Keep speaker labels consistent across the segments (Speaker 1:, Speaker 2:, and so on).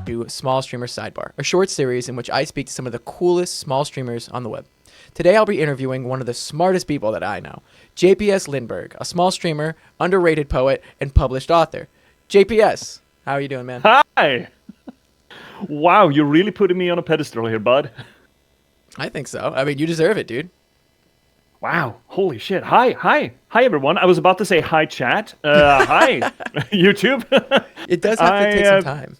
Speaker 1: to Small Streamer Sidebar, a short series in which I speak to some of the coolest small streamers on the web. Today I'll be interviewing one of the smartest people that I know, JPS Lindberg, a small streamer, underrated poet, and published author. JPS, how are you doing, man?
Speaker 2: Hi! Wow, you're really putting me on a pedestal here, bud.
Speaker 1: I think so. I mean, you deserve it, dude.
Speaker 2: Wow, holy shit. Hi, everyone. I was about to say hi, chat. Hi, YouTube.
Speaker 1: It does have to take some time.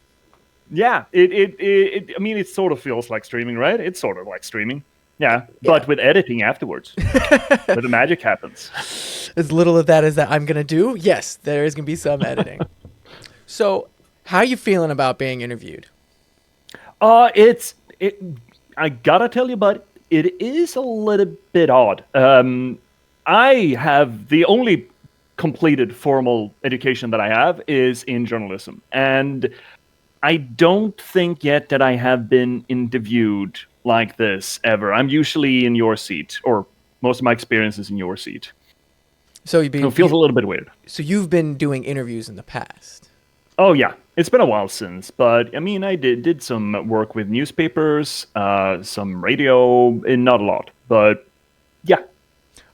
Speaker 2: Yeah, I mean, it sort of feels like streaming, right? It's sort of like streaming. Yeah, but with editing afterwards. Where the magic happens.
Speaker 1: As little of that as that I'm going to do, yes, there is going to be some editing. So, how are you feeling about being interviewed?
Speaker 2: I gotta tell you, bud, it is a little bit odd. I have the only completed formal education that I have is in journalism. And I don't think yet that I have been interviewed like this ever. I'm usually in your seat, or most of my experience is in your seat.
Speaker 1: So
Speaker 2: it feels a little bit weird.
Speaker 1: So you've been doing interviews in the past?
Speaker 2: Oh, yeah. It's been a while since, but I mean, I did some work with newspapers, some radio, and not a lot, but yeah.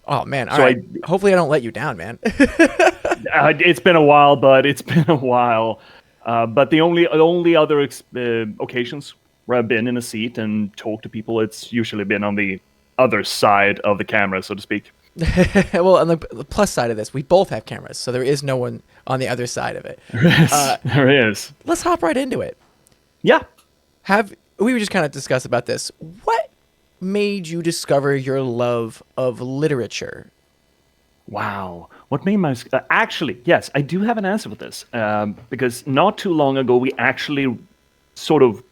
Speaker 1: Oh, man. All right. Hopefully I don't let you down, man.
Speaker 2: It's been a while, bud. It's been a while. But the only other occasions where I've been in a seat and talked to people, it's usually been on the other side of the camera, so to speak.
Speaker 1: Well, on the plus side of this, we both have cameras, so there is no one on the other side of it.
Speaker 2: There is.
Speaker 1: Let's hop right into it.
Speaker 2: Yeah.
Speaker 1: We were just kind of discuss about this. What made you discover your love of literature?
Speaker 2: Wow. What made my... actually, yes, I do have an answer for this. Because not too long ago, we actually sort of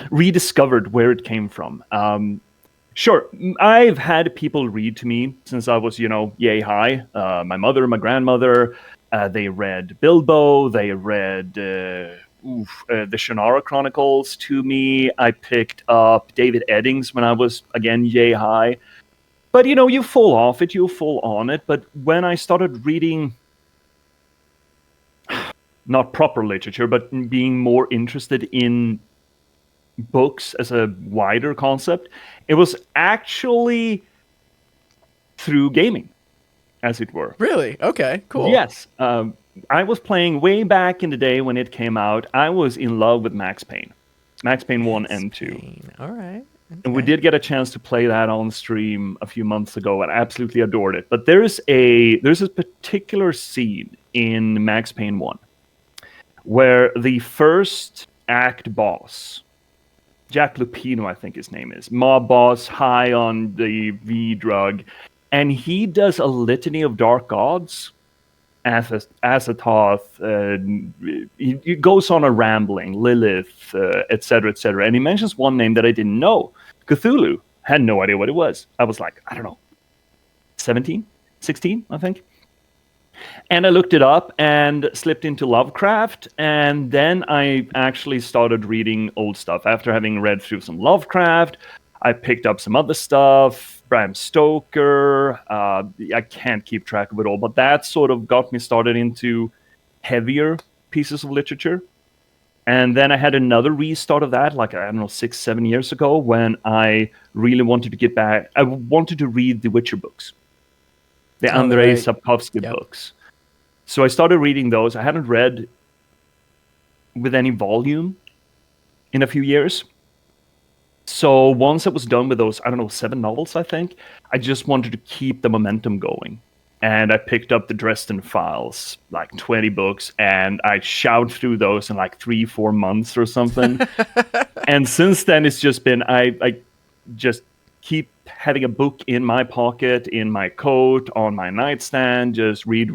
Speaker 2: rediscovered where it came from. Sure, I've had people read to me since I was, yay high. My mother, my grandmother, they read Bilbo, they read the Shannara Chronicles to me. I picked up David Eddings when I was, again, yay high. But, you fall off it, you fall on it. But when I started reading, not proper literature, but being more interested in books as a wider concept, it was actually through gaming, as it were.
Speaker 1: Really? Okay, cool.
Speaker 2: Yes. I was playing way back in the day when it came out. I was in love with Max Payne. Max Payne 1 and 2.
Speaker 1: All right. Okay.
Speaker 2: And we did get a chance to play that on stream a few months ago, and I absolutely adored it. But there's a particular scene in Max Payne 1 where the first act boss, Jack Lupino, I think his name is, mob boss, high on the V drug, and he does a litany of dark gods, Azathoth, he goes on a rambling, Lilith, etc., etc., and he mentions one name that I didn't know, Cthulhu. Had no idea what it was. I was like, I don't know, 17, 16, I think. And I looked it up and slipped into Lovecraft, and then I actually started reading old stuff. After having read through some Lovecraft, I picked up some other stuff, Bram Stoker. I can't keep track of it all, but that sort of got me started into heavier pieces of literature. And then I had another restart of that, like, I don't know, 6-7 years ago, when I really wanted to get back. I wanted to read the Witcher books. The Andrei Sapkowski books. So I started reading those. I hadn't read with any volume in a few years. So once I was done with those, 7 novels, I think, I just wanted to keep the momentum going. And I picked up the Dresden Files, like 20 books, and I shouted through those in like 3-4 months or something. And since then, it's just been, I just keep having a book in my pocket, in my coat, on my nightstand, just read.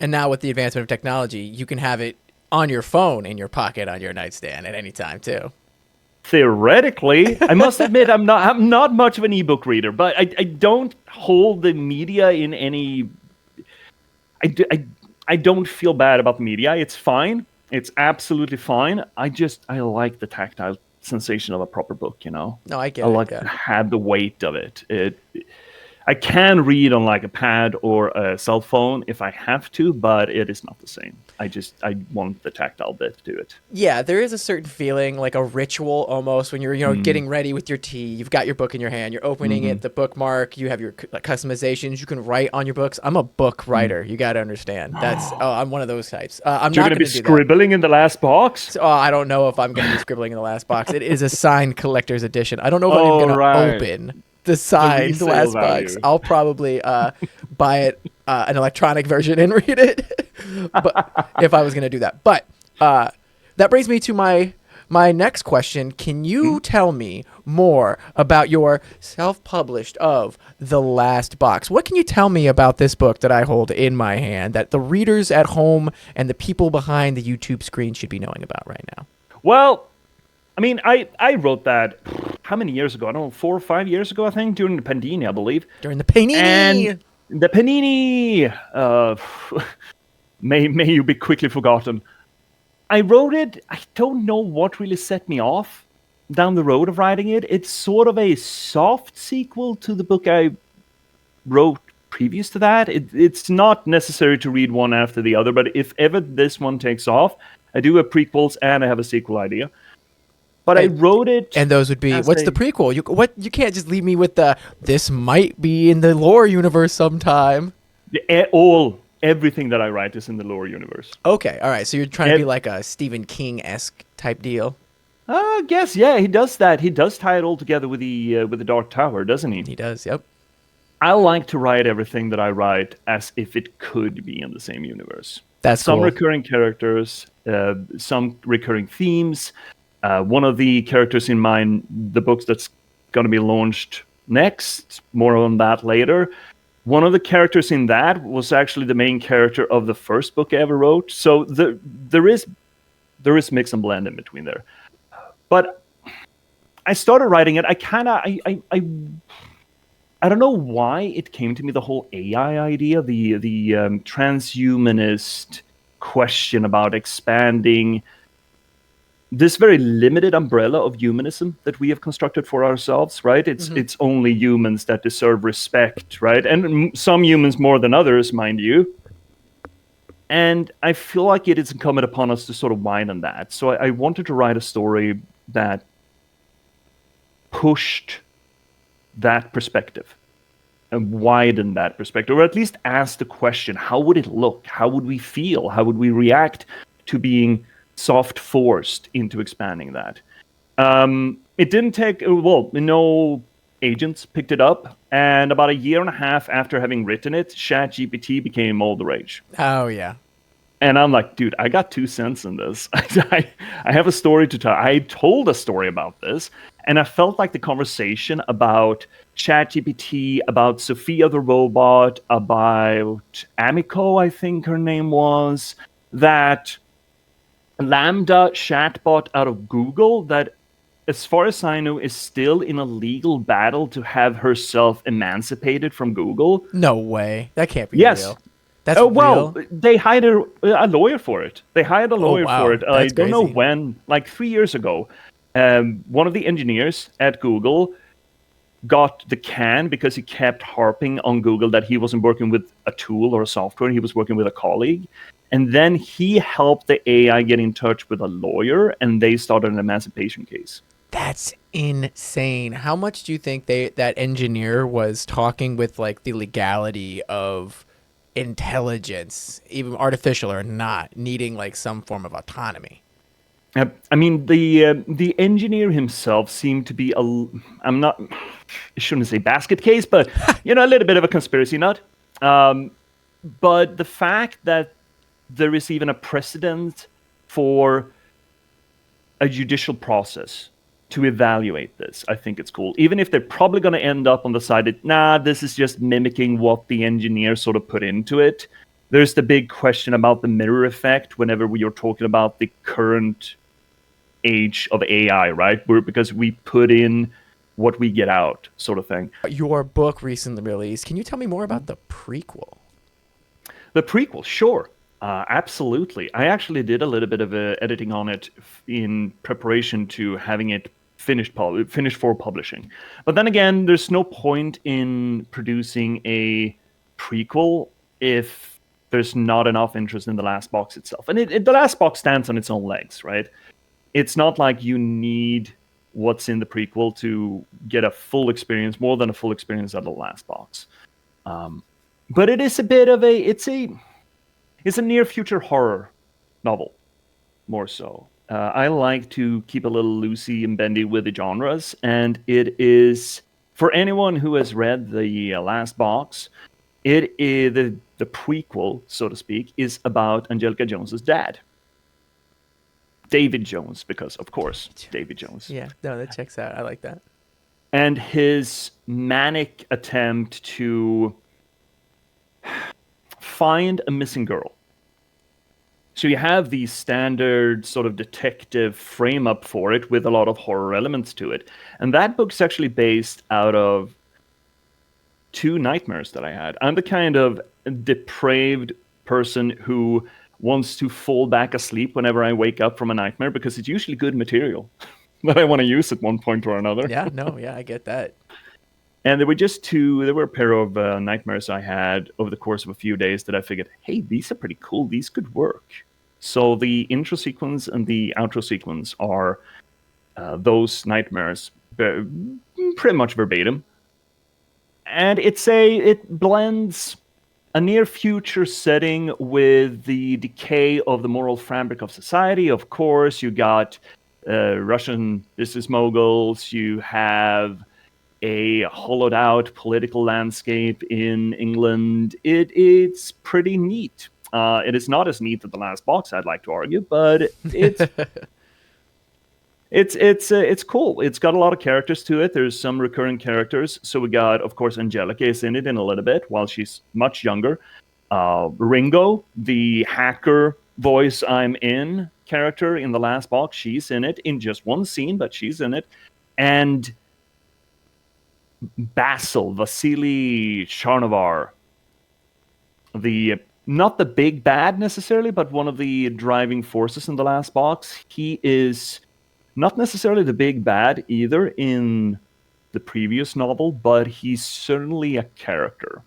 Speaker 1: And now with the advancement of technology, you can have it on your phone in your pocket on your nightstand at any time too.
Speaker 2: Theoretically, I must admit I'm not much of an ebook reader, but I don't hold the media in any. I don't feel bad about the media. It's fine. It's absolutely fine. I like the tactile sensation of a proper book,
Speaker 1: No, I get it.
Speaker 2: I like to have the weight of it. I can read on like a pad or a cell phone if I have to, but it is not the same. I want the tactile bit to it.
Speaker 1: Yeah, there is a certain feeling, like a ritual almost, when you're, getting ready with your tea. You've got your book in your hand. You're opening it, the bookmark. You have your customizations. You can write on your books. I'm a book writer. You got to understand. I'm one of those types. I'm
Speaker 2: You're
Speaker 1: not
Speaker 2: going to
Speaker 1: going
Speaker 2: be
Speaker 1: to do that.
Speaker 2: scribbling in the last box?
Speaker 1: So, I don't know if I'm going to be scribbling in the last box. It is a signed collector's edition. I don't know if I'm
Speaker 2: Oh,
Speaker 1: even going
Speaker 2: right.
Speaker 1: to open the signed
Speaker 2: resale
Speaker 1: last
Speaker 2: value.
Speaker 1: box. I'll probably buy it, an electronic version, and read it. But if I was going to do that. But that brings me to my next question. Can you tell me more about your self-published of The Last Box? What can you tell me about this book that I hold in my hand that the readers at home and the people behind the YouTube screen should be knowing about right now?
Speaker 2: Well, I mean, I wrote that how many years ago? I don't know, 4 or 5 years ago, I think, during the Pandini, I believe.
Speaker 1: During the Panini!
Speaker 2: And the Panini, may you be quickly forgotten. I wrote it. I don't know what really set me off down the road of writing it. It's sort of a soft sequel to the book I wrote previous to that. It's not necessary to read one after the other, but if ever this one takes off, I do have prequels and I have a sequel idea. But I wrote it,
Speaker 1: and those would be, what's the prequel? You can't just leave me with the, this might be in the lore universe sometime.
Speaker 2: Everything that I write is in the lore universe.
Speaker 1: Okay, all right. So you're trying to be like a Stephen King-esque type deal.
Speaker 2: I guess, yeah, he does that. He does tie it all together with the Dark Tower, doesn't he?
Speaker 1: He does, yep.
Speaker 2: I like to write everything that I write as if it could be in the same universe.
Speaker 1: That's
Speaker 2: some
Speaker 1: cool.
Speaker 2: recurring characters, some recurring themes. One of the characters in the books that's going to be launched next, more on that later. One of the characters in that was actually the main character of the first book I ever wrote. So there is mix and blend in between there. But I started writing it. I don't know why it came to me, the whole AI idea, the transhumanist question about expanding this very limited umbrella of humanism that we have constructed for ourselves, right? It's only humans that deserve respect, right? And some humans more than others, mind you. And I feel like it is incumbent upon us to sort of widen that. So I wanted to write a story that pushed that perspective and widen that perspective, or at least ask the question, how would it look? How would we feel? How would we react to being soft forced into expanding that? It didn't take, no agents picked it up, and about a year and a half after having written it, ChatGPT became all the rage.
Speaker 1: Oh, yeah.
Speaker 2: And I'm like, dude, I got 2 cents in this. I have a story to tell. I told a story about this, and I felt like the conversation about ChatGPT, about Sophia the robot, about Amico, I think her name was, that Lambda chatbot out of Google that, as far as I know, is still in a legal battle to have herself emancipated from Google.
Speaker 1: No way. That can't be
Speaker 2: Yes.
Speaker 1: real. That's real?
Speaker 2: They hired a lawyer for it. They hired a lawyer
Speaker 1: wow.
Speaker 2: for it. I
Speaker 1: That's
Speaker 2: don't know
Speaker 1: crazy.
Speaker 2: when, like 3 years ago. One of the engineers at Google got the can because he kept harping on Google that he wasn't working with a tool or a software. He was working with a colleague. And then he helped the AI get in touch with a lawyer, and they started an emancipation case.
Speaker 1: That's insane. How much do you think that engineer was talking with like the legality of intelligence, even artificial or not, needing like some form of autonomy?
Speaker 2: I mean, the engineer himself seemed to be I shouldn't say basket case, but a little bit of a conspiracy nut. But the fact that there is even a precedent for a judicial process to evaluate this, I think it's cool. Even if they're probably going to end up on the side that, this is just mimicking what the engineer sort of put into it. There's the big question about the mirror effect whenever we are talking about the current age of AI, right? Because we put in what we get out, sort of thing.
Speaker 1: Your book recently released. Can you tell me more about the prequel?
Speaker 2: The prequel, sure. Absolutely. I actually did a little bit of editing on it in preparation to having it finished for publishing. But then again, there's no point in producing a prequel if there's not enough interest in the last box itself. And the last box stands on its own legs, right? It's not like you need what's in the prequel to get a full experience, more than a full experience of the last box. But it is a bit of it's a near future horror novel, more so. I like to keep a little loosey and bendy with the genres, and it is, for anyone who has read the last box, it is the prequel, so to speak, is about Angelica Jones's dad, David Jones, because of course David Jones.
Speaker 1: Yeah, no, that checks out. I like that.
Speaker 2: And his manic attempt to find a missing girl. So you have the standard sort of detective frame up for it with a lot of horror elements to it. And that book's actually based out of 2 nightmares that I had. I'm the kind of depraved person who wants to fall back asleep whenever I wake up from a nightmare because it's usually good material that I want to use at one point or another.
Speaker 1: Yeah, no, yeah, I get that.
Speaker 2: And there were a pair of nightmares I had over the course of a few days that I figured, hey, these are pretty cool. These could work. So the intro sequence and the outro sequence are those nightmares, pretty much verbatim. And it blends a near future setting with the decay of the moral fabric of society. Of course, you got Russian business moguls. You have a hollowed out political landscape in England. It's pretty neat. It is not as neat as the last box, I'd like to argue, but it's cool. It's got a lot of characters to it. There's some recurring characters. So we got, of course, Angelica is in it in a little bit while she's much younger. Ringo, the hacker voice I'm in character in the last box, she's in it in just one scene, but she's in it. And Vasily Charnovar, not the big bad necessarily, but one of the driving forces in the last box. He is not necessarily the big bad either in the previous novel, but he's certainly a character,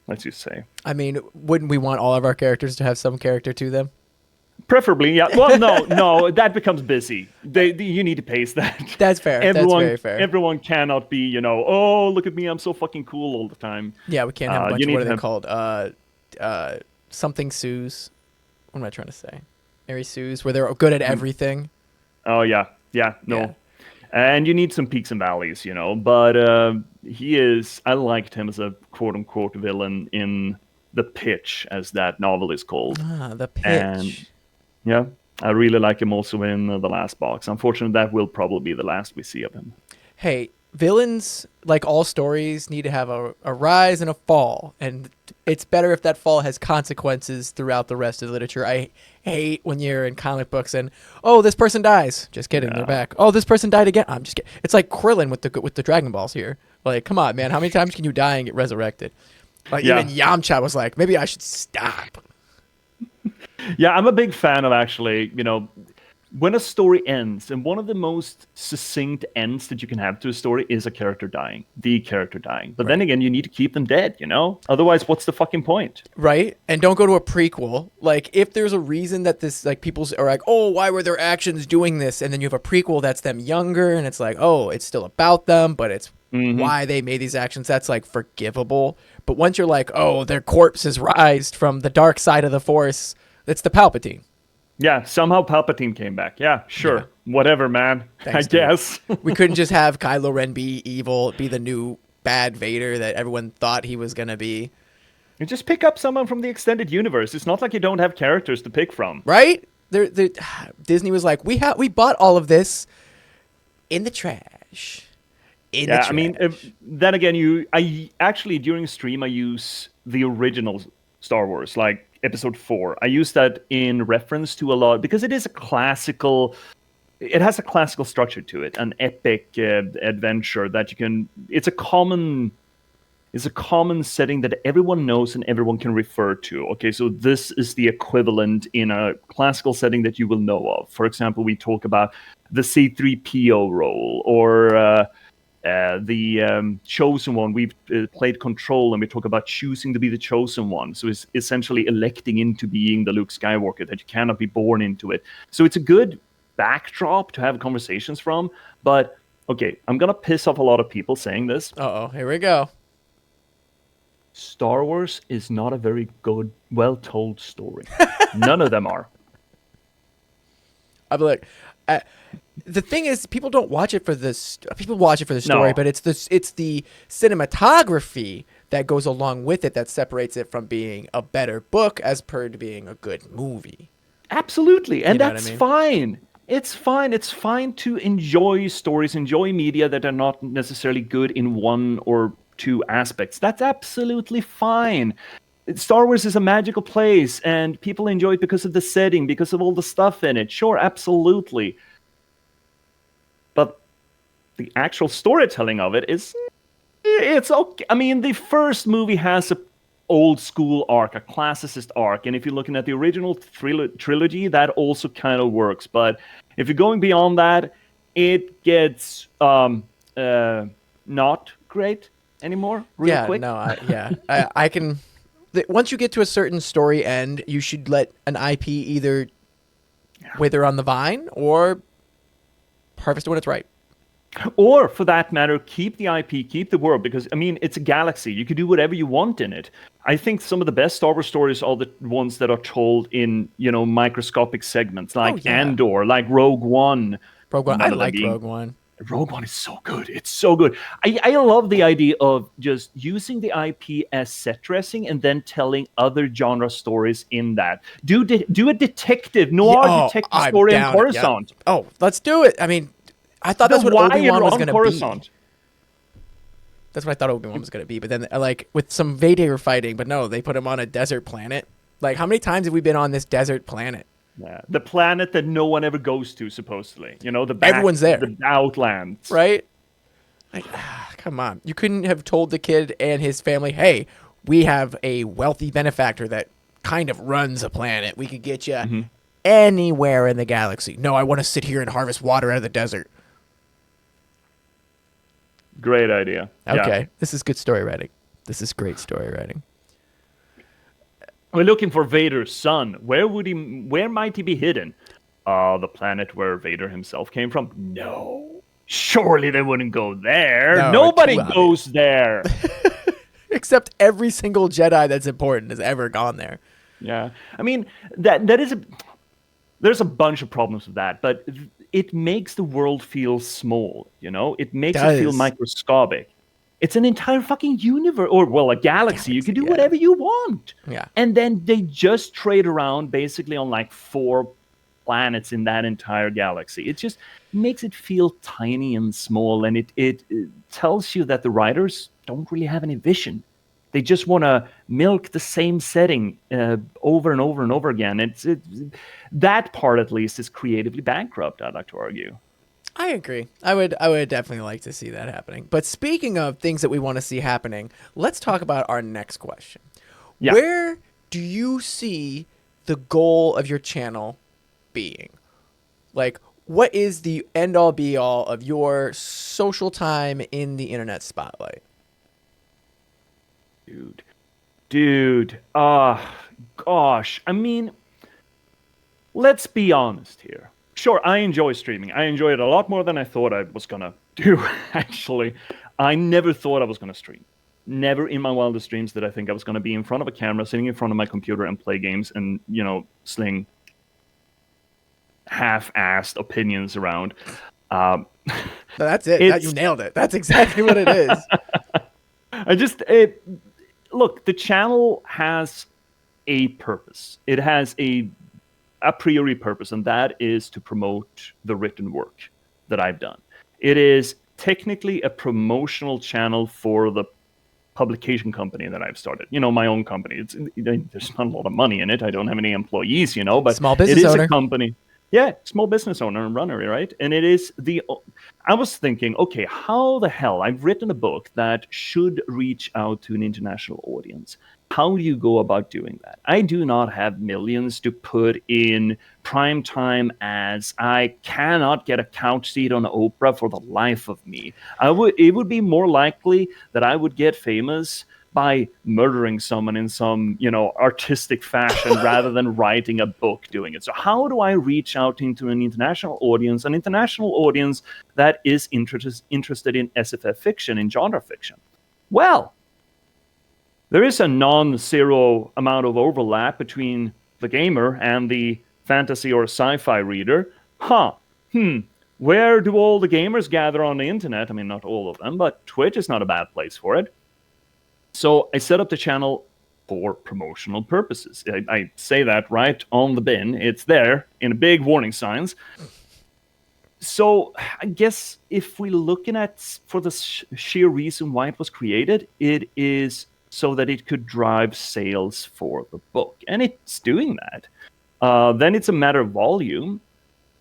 Speaker 2: let's just say.
Speaker 1: I mean, wouldn't we want all of our characters to have some character to them?
Speaker 2: Preferably, yeah. Well, no, that becomes busy. You need to pace that.
Speaker 1: That's fair. That's very fair.
Speaker 2: Everyone cannot be, oh, look at me, I'm so fucking cool all the time.
Speaker 1: Yeah, we can't have a bunch of, what are they called? Something Sues. What am I trying to say? Mary Sues, where they're good at everything.
Speaker 2: Oh, yeah, no. Yeah. And you need some peaks and valleys, but I liked him as a quote-unquote villain in The Pitch, as that novel is called.
Speaker 1: The Pitch.
Speaker 2: And yeah, I really like him also in the last box. Unfortunately, that will probably be the last we see of him.
Speaker 1: Hey, villains, like all stories, need to have a rise and a fall. And it's better if that fall has consequences throughout the rest of the literature. I hate when you're in comic books and, oh, this person dies. Just kidding, they're back. Oh, this person died again. I'm just kidding. It's like Krillin with the Dragon Balls here. Like, come on, man. How many times can you die and get resurrected? Like, even Yamcha was like, maybe I should stop.
Speaker 2: Yeah, I'm a big fan of actually, when a story ends, and one of the most succinct ends that you can have to a story is a character dying, the character dying. But then again, you need to keep them dead, Otherwise, what's the fucking point?
Speaker 1: Right? And don't go to a prequel. Like, if there's a reason that this, like, people are like, oh, why were their actions doing this? And then you have a prequel that's them younger, and it's like, oh, it's still about them, but it's why they made these actions. That's, like, forgivable. But once you're like, oh, their corpse has rised from the dark side of the Force, it's the Palpatine.
Speaker 2: Yeah, somehow Palpatine came back. Yeah, sure. Yeah. Whatever, man. Thanks, I guess.
Speaker 1: We couldn't just have Kylo Ren be evil, be the new bad Vader that everyone thought he was going to be.
Speaker 2: You just pick up someone from the extended universe. It's not like you don't have characters to pick from.
Speaker 1: Right? Disney was like, we bought all of this in the trash.
Speaker 2: I mean, then again, I actually, during stream, I use the original Star Wars, like Episode 4. I use that in reference to a lot, because it has a classical structure to it, an epic adventure that it's is a common setting that everyone knows and everyone can refer to. Okay, so this is the equivalent in a classical setting that you will know of. For example, we talk about the C3PO role, or the chosen one. We've played Control, and we talk about choosing to be the chosen one. So it's essentially electing into being the Luke Skywalker, that you cannot be born into it. So it's a good backdrop to have conversations from. But okay, I'm gonna piss off a lot of people saying this.
Speaker 1: Uh-oh, here we go.
Speaker 2: Star Wars is not a very good, well-told story. None of them are.
Speaker 1: I'm like, the thing is, people don't watch it for this. People watch it for the story,
Speaker 2: No.
Speaker 1: but it's the cinematography that goes along with it that separates it from being a better book as per to being a good movie.
Speaker 2: Absolutely, and
Speaker 1: You know what I
Speaker 2: that's
Speaker 1: mean?
Speaker 2: fine. It's fine. It's fine to enjoy stories, enjoy media that are not necessarily good in one or two aspects. That's absolutely fine. Star Wars is a magical place, and people enjoy it because of the setting, because of all the stuff in it. Sure, absolutely. But the actual storytelling of it it's okay. I mean, the first movie has a old school arc, a classicist arc, and if you're looking at the original trilogy, that also kind of works. But if you're going beyond that, it gets not great anymore. Real quick.
Speaker 1: I can. Once you get to a certain story end, you should let an IP either wither on the vine or harvest it when it's ripe.
Speaker 2: Or, for that matter, keep the IP, keep the world, because, I mean, it's a galaxy. You can do whatever you want in it. I think some of the best Star Wars stories are the ones that are told in, microscopic segments, like Andor, like Rogue One.
Speaker 1: Rogue One. I liked Rogue One.
Speaker 2: Rogue One is so good. It's so good. I love the idea of just using the IP as set dressing and then telling other genre stories in that. Do a detective, noir detective story in Coruscant.
Speaker 1: Yeah. Oh, let's do it. I mean, I thought that's what Obi-Wan was going to be. That's what I thought Obi-Wan was going to be. But then, like, with some Vader fighting, but no, they put him on a desert planet. Like, how many times have we been on this desert planet?
Speaker 2: Yeah, the planet that no one ever goes to, supposedly.
Speaker 1: Everyone's there.
Speaker 2: The Outlands.
Speaker 1: Right? Like, come on. You couldn't have told the kid and his family, hey, we have a wealthy benefactor that kind of runs a planet. We could get you anywhere in the galaxy. No, I want to sit here and harvest water out of the desert.
Speaker 2: Great idea.
Speaker 1: Okay,
Speaker 2: Yeah.
Speaker 1: This is good story writing. This is great story writing.
Speaker 2: We're looking for Vader's son. Where might he be hidden? The planet where Vader himself came from? No. Surely they wouldn't go there.
Speaker 1: No,
Speaker 2: Nobody goes there.
Speaker 1: Except every single Jedi that's important has ever gone there.
Speaker 2: Yeah. I mean, there's a bunch of problems with that, but it makes the world feel small, It makes it feel microscopic. It's an entire fucking universe, or, well, a galaxy. You can do whatever you want.
Speaker 1: Yeah.
Speaker 2: And then they just trade around basically on like 4 planets in that entire galaxy. It just makes it feel tiny and small, and it tells you that the writers don't really have any vision. They just want to milk the same setting over and over and over again. That part, at least, is creatively bankrupt, I'd like to argue.
Speaker 1: I agree. I would definitely like to see that happening. But speaking of things that we want to see happening, let's talk about our next question. Yeah. Where do you see the goal of your channel being? Like, what is the end-all be-all of your social time in the internet spotlight?
Speaker 2: Dude. Gosh. I mean, let's be honest here. Sure, I enjoy streaming. I enjoy it a lot more than I thought I was going to do, actually. I never thought I was going to stream. Never in my wildest dreams did I think I was going to be in front of a camera, sitting in front of my computer and play games and, sling half-assed opinions around.
Speaker 1: That's it. You nailed it. That's exactly what it is.
Speaker 2: Look, the channel has a purpose. It has a priori purpose, and that is to promote the written work that I've done. It is technically a promotional channel for the publication company that I've started. My own company. There's not a lot of money in it. I don't have any employees, but
Speaker 1: small business
Speaker 2: it is
Speaker 1: owner.
Speaker 2: a company. Yeah, small business owner and runner, right? And it is I was thinking, okay, how the hell? I've written a book that should reach out to an international audience. How do you go about doing that? I do not have millions to put in prime time ads. I cannot get a couch seat on Oprah for the life of me. It would be more likely that I would get famous by murdering someone in some, artistic fashion rather than writing a book doing it. So how do I reach out into an international audience that is interested in SFF fiction, in genre fiction? Well, there is a non-zero amount of overlap between the gamer and the fantasy or sci-fi reader. Where do all the gamers gather on the internet? I mean, not all of them, but Twitch is not a bad place for it. So I set up the channel for promotional purposes. I say that right on the bin. It's there in big warning signs. So I guess if we're looking at for the sheer reason why it was created, it is so that it could drive sales for the book. And it's doing that. Then it's a matter of volume.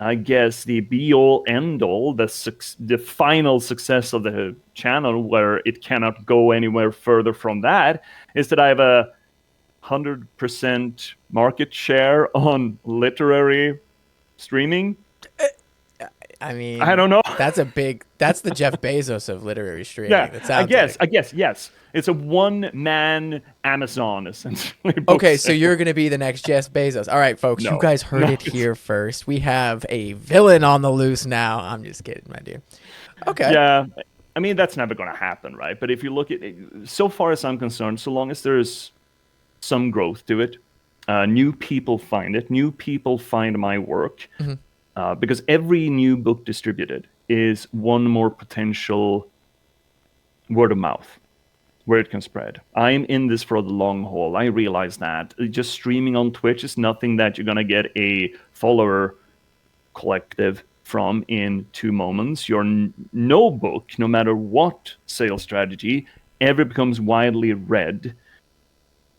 Speaker 2: I guess the be-all, end-all, the final success of the channel, where it cannot go anywhere further from that, is that I have a 100% market share on literary streaming.
Speaker 1: I mean,
Speaker 2: I don't know.
Speaker 1: That's the Jeff Bezos of literary streaming.
Speaker 2: Yeah, I guess, yes. It's a one-man Amazon, essentially.
Speaker 1: Okay, so you're going to be the next Jeff Bezos. All right, folks, you guys heard it here first. We have a villain on the loose now. I'm just kidding, my dear. Okay.
Speaker 2: Yeah, I mean, that's never going to happen, right? But if you look at it, so far as I'm concerned, so long as there's some growth to it, new people find it, new people find my work, because every new book distributed is one more potential word of mouth where it can spread. I'm in this for the long haul. I realize that. Just streaming on Twitch is nothing that you're going to get a follower collective from in 2 moments. No book, no matter what sales strategy, ever becomes widely read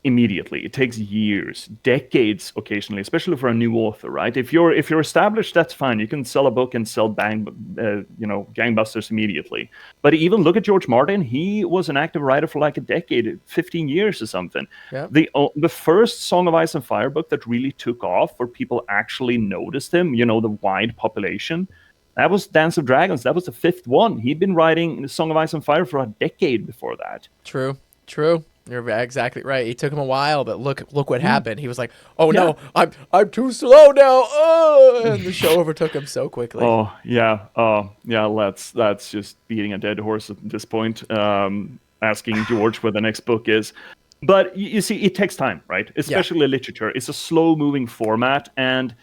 Speaker 2: immediately. It takes years, decades occasionally, especially for a new author, right? If you're established, that's fine. You can sell a book and sell gangbusters immediately. But even look at George Martin. He was an active writer for like a decade, 15 years or something.
Speaker 1: Yep.
Speaker 2: The first Song of Ice and Fire book that really took off, where people actually noticed him, the wide population, that was Dance of Dragons. That was the 5th one. He'd been writing Song of Ice and Fire for a decade before that.
Speaker 1: True. You're exactly right. It took him a while, but look what happened. He was like, "Oh no, I'm too slow now!" And the show overtook him so quickly.
Speaker 2: Oh yeah. That's just beating a dead horse at this point. Asking George where the next book is, but you see, it takes time, right? Especially literature. It's a slow-moving format, and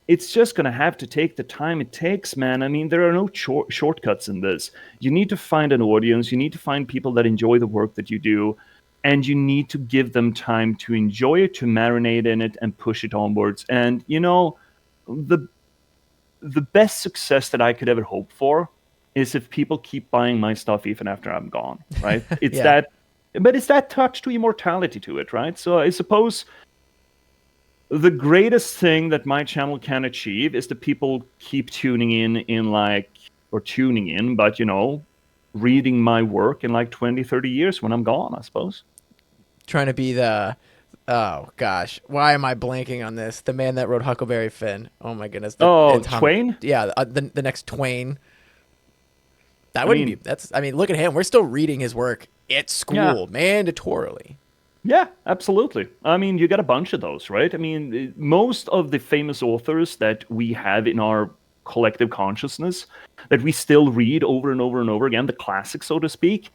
Speaker 2: it's just going to have to take the time it takes, man. I mean, there are no shortcuts in this. You need to find an audience. You need to find people that enjoy the work that you do. And you need to give them time to enjoy it, to marinate in it, and push it onwards. And, the best success that I could ever hope for is if people keep buying my stuff even after I'm gone, right? It's that touch to immortality to it, right? So I suppose the greatest thing that my channel can achieve is that people keep tuning but reading my work in like 20, 30 years when I'm gone, I suppose.
Speaker 1: Trying to be oh gosh, why am I blanking on this? The man that wrote Huckleberry Finn. Oh my goodness.
Speaker 2: Twain?
Speaker 1: Yeah, the next Twain. Look at him. We're still reading his work at school, mandatorily.
Speaker 2: Yeah, absolutely. I mean, you got a bunch of those, right? I mean, most of the famous authors that we have in our collective consciousness that we still read over and over and over again, the classics, so to speak,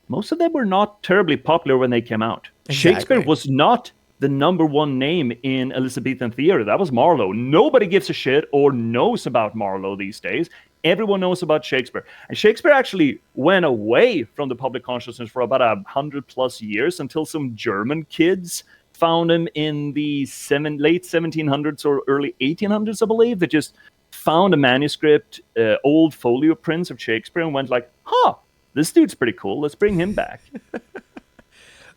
Speaker 2: most of them were not terribly popular when they came out. Exactly. Shakespeare was not the number one name in Elizabethan theater. That was Marlowe. Nobody gives a shit or knows about Marlowe these days. Everyone knows about Shakespeare. And Shakespeare actually went away from the public consciousness for about 100+ years until some German kids found him in the late 1700s or early 1800s, I believe. They just found a manuscript, old folio prints of Shakespeare and went like, this dude's pretty cool. Let's bring him back.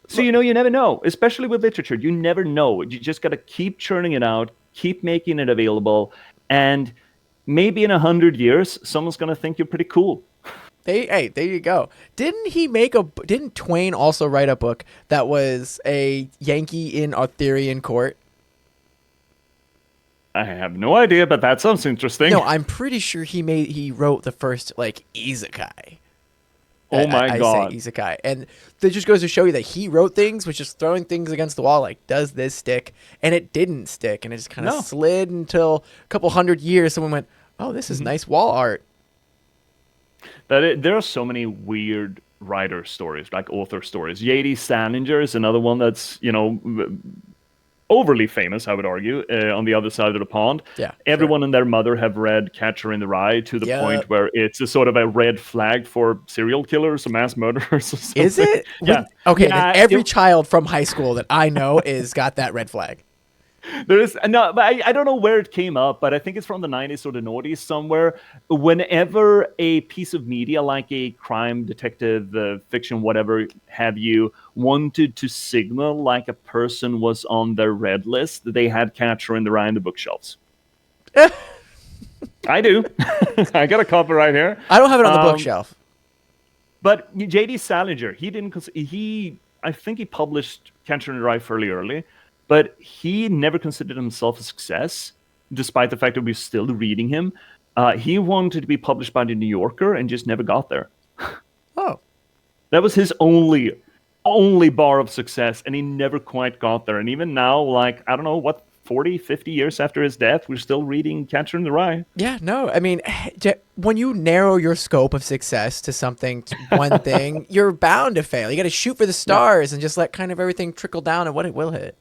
Speaker 2: So, you never know, especially with literature. You never know. You just got to keep churning it out, keep making it available. And maybe in 100 years, someone's going to think you're pretty cool.
Speaker 1: Hey, there you go. Didn't Twain also write a book that was a Yankee in Arthurian court?
Speaker 2: I have no idea, but that sounds interesting.
Speaker 1: No, I'm pretty sure he wrote the first like isekai.
Speaker 2: Oh my God.
Speaker 1: I say isekai. And that just goes to show you that he wrote things, which is throwing things against the wall, like, does this stick? And it didn't stick. And it just kind of slid until a couple 100 years. Someone went, oh, this is nice wall art.
Speaker 2: There are so many weird writer stories, like author stories. J.D. Salinger is another one that's, overly famous, I would argue, on the other side of the pond.
Speaker 1: Yeah,
Speaker 2: Everyone and their mother have read Catcher in the Rye to the point where it's a sort of a red flag for serial killers or mass murderers or something.
Speaker 1: Is it?
Speaker 2: Yeah.
Speaker 1: Okay, then every child from high school that I know is got that red flag.
Speaker 2: There is no, but I don't know where it came up, but I think it's from the 90s or the noughties somewhere. Whenever a piece of media, like a crime detective, fiction, whatever have you, wanted to signal like a person was on their red list, they had Catcher in the Rye in the bookshelves. I do. I got a copy right here.
Speaker 1: I don't have it on the bookshelf.
Speaker 2: But J.D. Salinger, I think he published Catcher in the Rye fairly early. But he never considered himself a success, despite the fact that we're still reading him. He wanted to be published by the New Yorker and just never got there.
Speaker 1: Oh.
Speaker 2: That was his only bar of success, and he never quite got there. And even now, like, I don't know, 40, 50 years after his death, we're still reading Catcher in the Rye.
Speaker 1: Yeah, no, I mean, when you narrow your scope of success to something, to one thing, you're bound to fail. You got to shoot for the stars and just let kind of everything trickle down and what it will hit.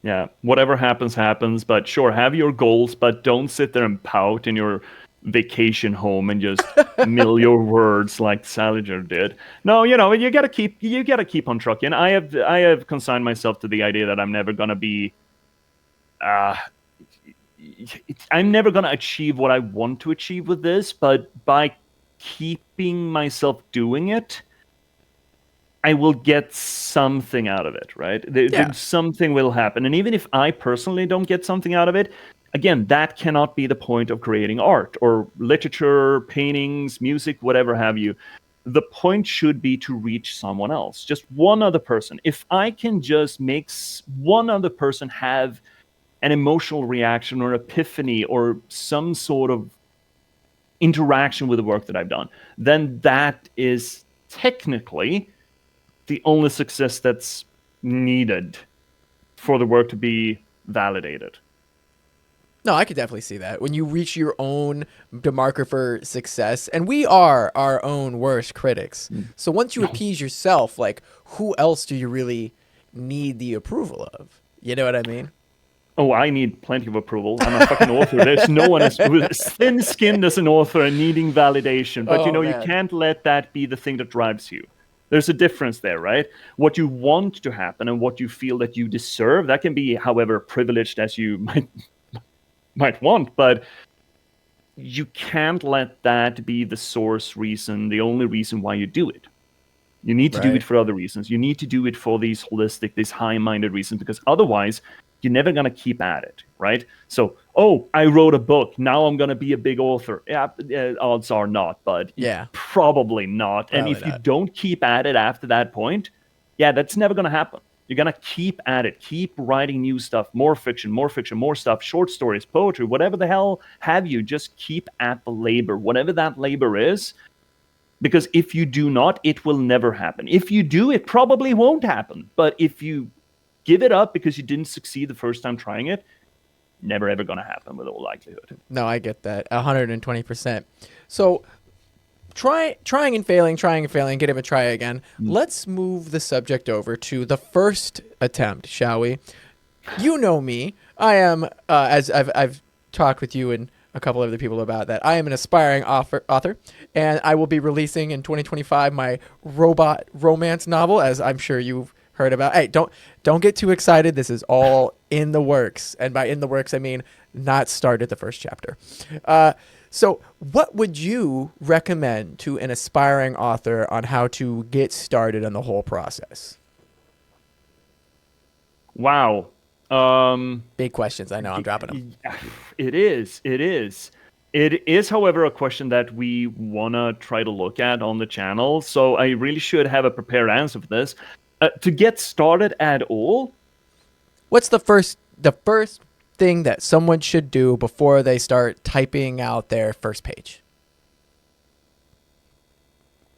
Speaker 2: Yeah, whatever happens, happens. But sure, have your goals, but don't sit there and pout in your vacation home and just mill your words like Salinger did. No, you gotta keep on trucking. I have consigned myself to the idea that I'm never gonna be. I'm never gonna achieve what I want to achieve with this, but by keeping myself doing it, I will get something out of it, right? Something will happen. And even if I personally don't get something out of it, again, that cannot be the point of creating art or literature, paintings, music, whatever have you. The point should be to reach someone else, just one other person. If I can just make one other person have an emotional reaction or epiphany or some sort of interaction with the work that I've done, then that is technically the only success that's needed for the work to be validated.
Speaker 1: No, I could definitely see that. When you reach your own demarker for success, and we are our own worst critics. So once you appease yourself, like, who else do you really need the approval of? You know what I mean?
Speaker 2: Oh, I need plenty of approval. I'm a fucking author. There's no one as thin-skinned as an author and needing validation. But, you can't let that be the thing that drives you. There's a difference there, right? What you want to happen and what you feel that you deserve, that can be however privileged as you might want, but you can't let that be the source reason, the only reason why you do it. You need to do it for other reasons. You need to do it for these holistic, these high-minded reasons, because otherwise you're never going to keep at it, right? So, I wrote a book. Now I'm going to be a big author. Yeah, odds are not, but probably not.
Speaker 1: Probably
Speaker 2: and if
Speaker 1: not.
Speaker 2: you don't keep at it after that point, that's never going to happen. You're going to keep at it. Keep writing new stuff, more fiction, more stuff, short stories, poetry, whatever the hell have you. Just keep at the labor, whatever that labor is. Because if you do not, it will never happen. If you do, it probably won't happen. But if you give it up because you didn't succeed the first time trying it, never ever going to happen with all likelihood.
Speaker 1: No, I get that. 120%. So trying and failing, get him a try again. Let's move the subject over to the first attempt, shall we? You know me. I am, as I've talked with you and a couple of other people about that, I am an aspiring author, and I will be releasing in 2025 my robot romance novel, as I'm sure you've heard about. Hey, don't get too excited. This is all in the works. And by in the works, I mean not started the first chapter. So what would you recommend to an aspiring author on how to get started on the whole process?
Speaker 2: Wow.
Speaker 1: Big questions. I know I'm dropping them.
Speaker 2: It is. It is. It is, however, a question that we want to try to look at on the channel. So I really should have a prepared answer for this. To get started at all,
Speaker 1: What's the first thing that someone should do before they start typing out their first page?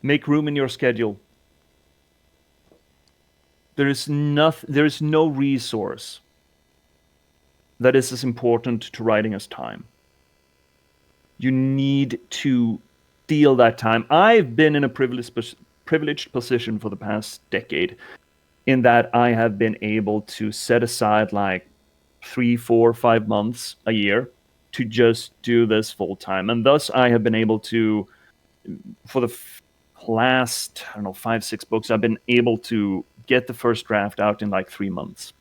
Speaker 2: make room in your schedule. There is no resource that is as important to writing as time. You need to steal that time. I've been in a privileged position for the past decade in that I have been able to set aside like 3, 4, 5 months a year to just do this full time. And thus I have been able to, for the last, I don't know, 5, 6 books, I've been able to get the first draft out in like 3 months.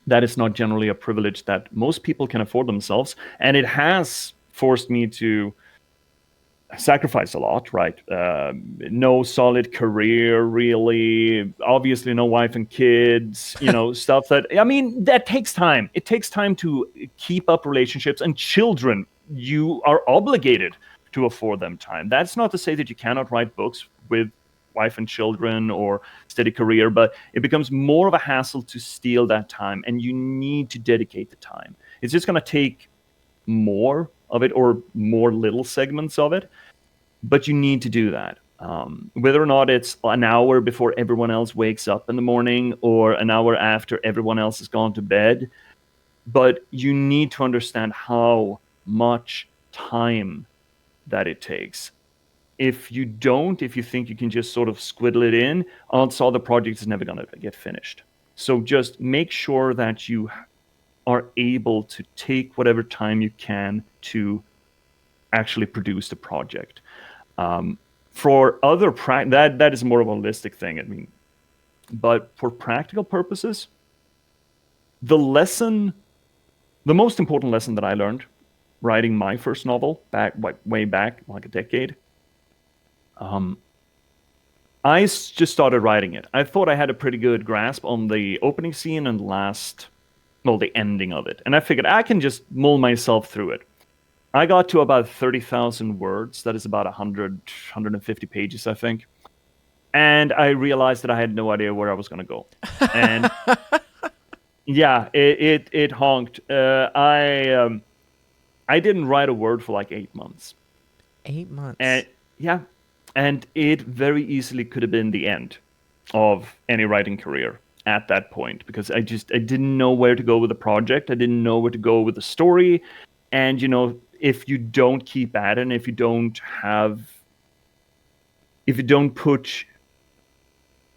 Speaker 2: That is not generally a privilege that most people can afford themselves. And it has forced me to sacrifice a lot, right? No solid career, really. Obviously, no wife and kids, stuff that, I mean, that takes time. It takes time to keep up relationships, and children, you are obligated to afford them time. That's not to say that you cannot write books with wife and children or steady career, but it becomes more of a hassle to steal that time, and you need to dedicate the time. It's just going to take more of it or more little segments of it, but you need to do that. Whether or not it's an hour before everyone else wakes up in the morning or an hour after everyone else has gone to bed, but you need to understand how much time that it takes. If you think you can just sort of squiddle it in, odds are the project is never going to get finished. So just make sure that you are able to take whatever time you can to actually produce the project. For other that is more of a holistic thing. I mean, but for practical purposes, the most important lesson that I learned writing my first novel way back, like a decade. I just started writing it. I thought I had a pretty good grasp on the opening scene and the ending of it. And I figured I can just mull myself through it. I got to about 30,000 words. That is about 150 pages, I think. And I realized that I had no idea where I was going to go. And yeah, it honked. I didn't write a word for like 8 months.
Speaker 1: 8 months.
Speaker 2: And yeah, and it very easily could have been the end of any writing career at that point, because I didn't know where to go with the project. I didn't know where to go with the story. And, if you don't keep at it, and if you don't put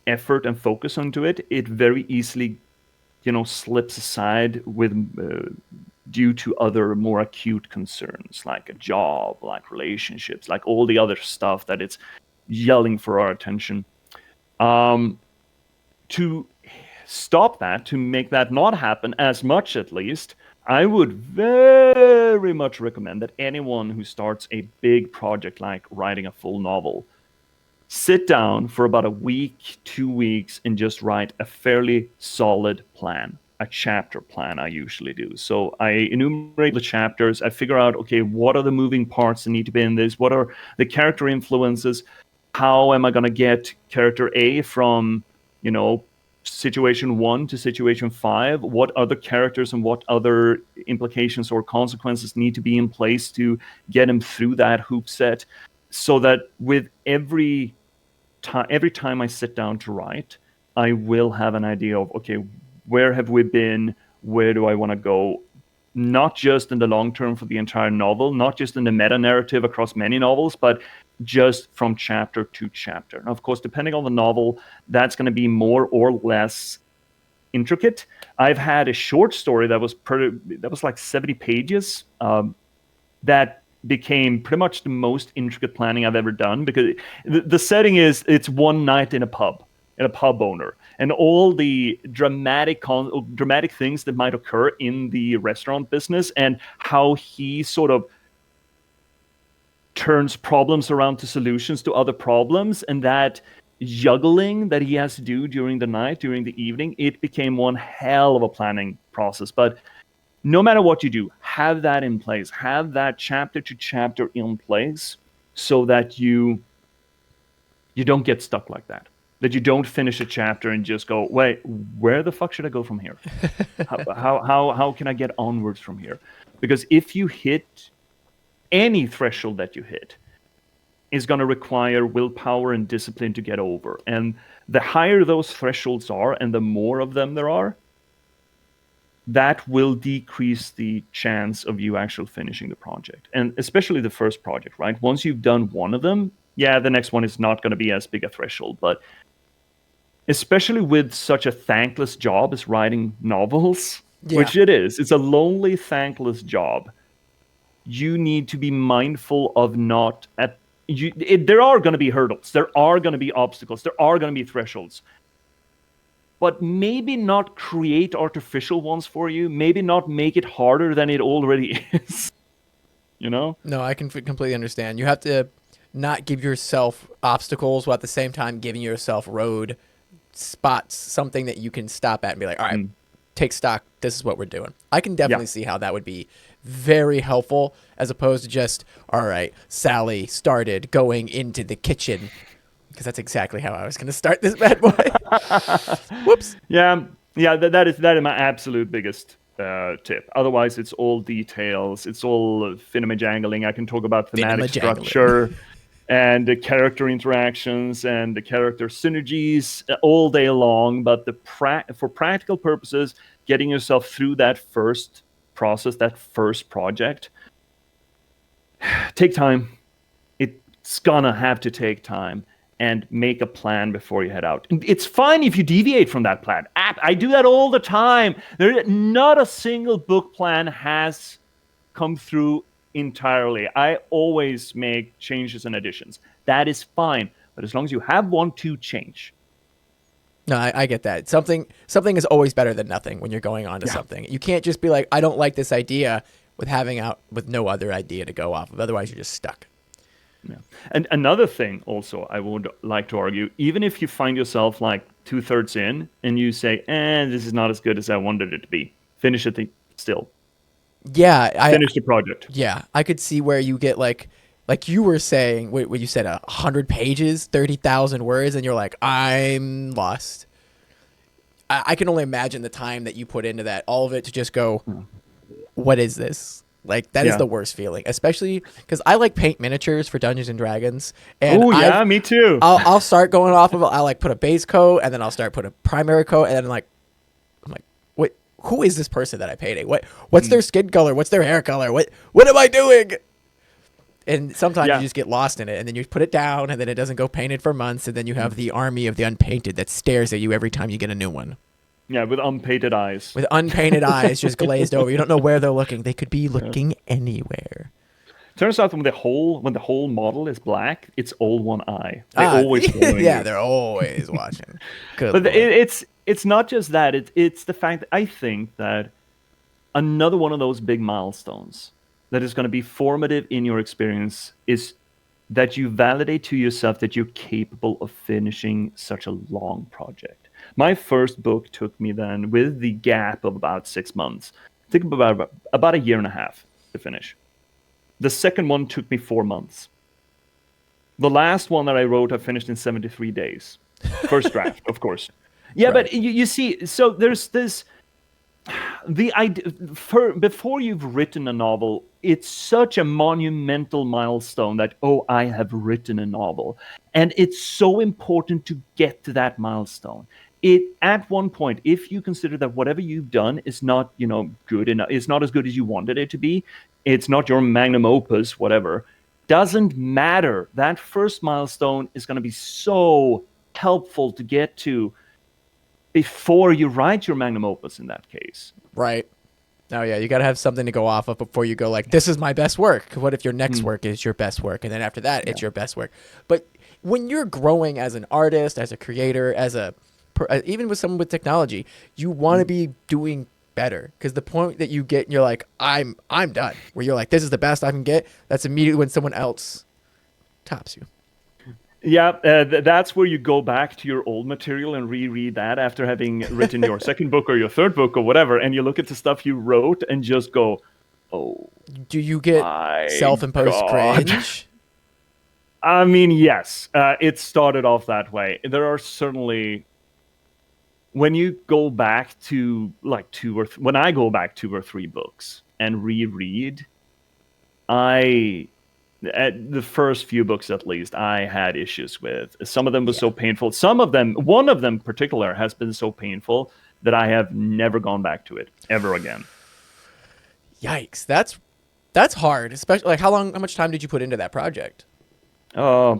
Speaker 2: effort and focus onto it, it very easily, slips aside due to other more acute concerns, like a job, like relationships, like all the other stuff that it's yelling for our attention. To stop that, to make that not happen as much, at least, I would very much recommend that anyone who starts a big project like writing a full novel sit down for about a week, 2 weeks, and just write a fairly solid plan, a chapter plan. I usually do. So I enumerate the chapters. I figure out, okay, what are the moving parts that need to be in this? What are the character influences? How am I going to get character A from, situation 1 to situation 5? What other characters and what other implications or consequences need to be in place to get him through that hoop set, so that with every time I sit down to write, I will have an idea of, okay, where have we been? Where do I want to go? Not just in the long term for the entire novel, not just in the meta narrative across many novels, but just from chapter to chapter. Now, of course, depending on the novel, that's going to be more or less intricate. I've had a short story that was like 70 pages that became pretty much the most intricate planning I've ever done, because the setting is, it's one night in a pub owner, and all the dramatic things that might occur in the restaurant business, and how he sort of turns problems around to solutions to other problems, and that juggling that he has to do during the night, during the evening, it became one hell of a planning process. But no matter what you do, have that in place. Have that chapter to chapter in place so that you don't get stuck like that. That you don't finish a chapter and just go, wait, where the fuck should I go from here? How can I get onwards from here? Because if you hit any threshold that you hit, is going to require willpower and discipline to get over. And the higher those thresholds are and the more of them there are, that will decrease the chance of you actually finishing the project. And especially the first project, right? Once you've done one of them, yeah, the next one is not going to be as big a threshold. But especially with such a thankless job as writing novels, which it is, it's a lonely, thankless job. You need to be mindful of not there are going to be hurdles. There are going to be obstacles. There are going to be thresholds. But maybe not create artificial ones for you. Maybe not make it harder than it already is. You know?
Speaker 1: No, I can completely understand. You have to not give yourself obstacles while at the same time giving yourself road spots, something that you can stop at and be like, all right, take stock. This is what we're doing. I can definitely see how that would be very helpful as opposed to just, all right, Sally started going into the kitchen, because that's exactly how I was going to start this bad boy. Whoops.
Speaker 2: Yeah, that is my absolute biggest tip. Otherwise, it's all details. It's all finima-jangling. I can talk about thematic structure and the character interactions and the character synergies all day long. But for practical purposes, getting yourself through that first process, that first project, take time. It's gonna have to take time, and make a plan before you head out. It's fine if you deviate from that plan. I do that all the time. Not a single book plan has come through entirely. I always make changes and additions. That is fine. But as long as you have one to change.
Speaker 1: No, I get that. Something is always better than nothing when you're going on to something. You can't just be like, I don't like this idea with no other idea to go off of. Otherwise, you're just stuck.
Speaker 2: Yeah. And another thing also I would like to argue, even if you find yourself like 2/3 in and you say, this is not as good as I wanted it to be, finish it still.
Speaker 1: Yeah.
Speaker 2: Finish the project.
Speaker 1: Yeah. I could see where you get like you were saying, what you said, 100 pages, 30,000 words, and you're like, I'm lost. I can only imagine the time that you put into that, all of it to just go, what is this? Like, that is the worst feeling, especially because I like paint miniatures for Dungeons and Dragons.
Speaker 2: Oh, yeah, me too.
Speaker 1: I'll start going off of, I like put a base coat, and then I'll start put a primary coat, and then I'm like, wait, who is this person that I painted? What's their skin color? What's their hair color? What am I doing? And sometimes you just get lost in it, and then you put it down, and then it doesn't go painted for months, and then you have the army of the unpainted that stares at you every time you get a new one.
Speaker 2: Yeah, with unpainted eyes.
Speaker 1: With unpainted eyes just glazed over. You don't know where they're looking. They could be looking anywhere.
Speaker 2: Turns out when the whole model is black, it's all one eye. They always
Speaker 1: yeah, they're always watching. Good
Speaker 2: but
Speaker 1: Lord.
Speaker 2: it's not just that. It's the fact that I think that another one of those big milestones that is going to be formative in your experience is that you validate to yourself that you're capable of finishing such a long project. My first book took me then, with the gap of about 6 months, it took about a year and a half to finish. The second one took me 4 months. The last one that I wrote, I finished in 73 days. First draft, of course. Yeah, right. But you see, so there's this... The idea, before you've written a novel, it's such a monumental milestone that, I have written a novel. And it's so important to get to that milestone. At one point, if you consider that whatever you've done is not, good enough, it's not as good as you wanted it to be, it's not your magnum opus, whatever, doesn't matter. That first milestone is going to be so helpful to get to before you write your magnum opus in that case.
Speaker 1: Right. Oh, yeah, you got to have something to go off of before you go like, this is my best work. What if your next work is your best work? And then after that, it's your best work. But when you're growing as an artist, as a creator, even with someone with technology, you want to be doing better, because the point that you get and you're like, I'm done, where you're like, this is the best I can get, that's immediately when someone else tops you.
Speaker 2: Yeah, that's where you go back to your old material and reread that after having written your second book or your third book or whatever, and you look at the stuff you wrote and just go, "Oh
Speaker 1: Do you get
Speaker 2: my
Speaker 1: self-imposed
Speaker 2: god!"
Speaker 1: cringe?
Speaker 2: I mean, yes, it started off that way. There are certainly when you go back to like when I go back 2 or 3 books and reread, I at the first few books at least I had issues with. Some of them were
Speaker 1: Yeah.
Speaker 2: so painful. Some of them, one of them in particular, has been so painful that I have never gone back to it ever again.
Speaker 1: Yikes. That's hard, especially like how much time did you put into that project?
Speaker 2: Uh, I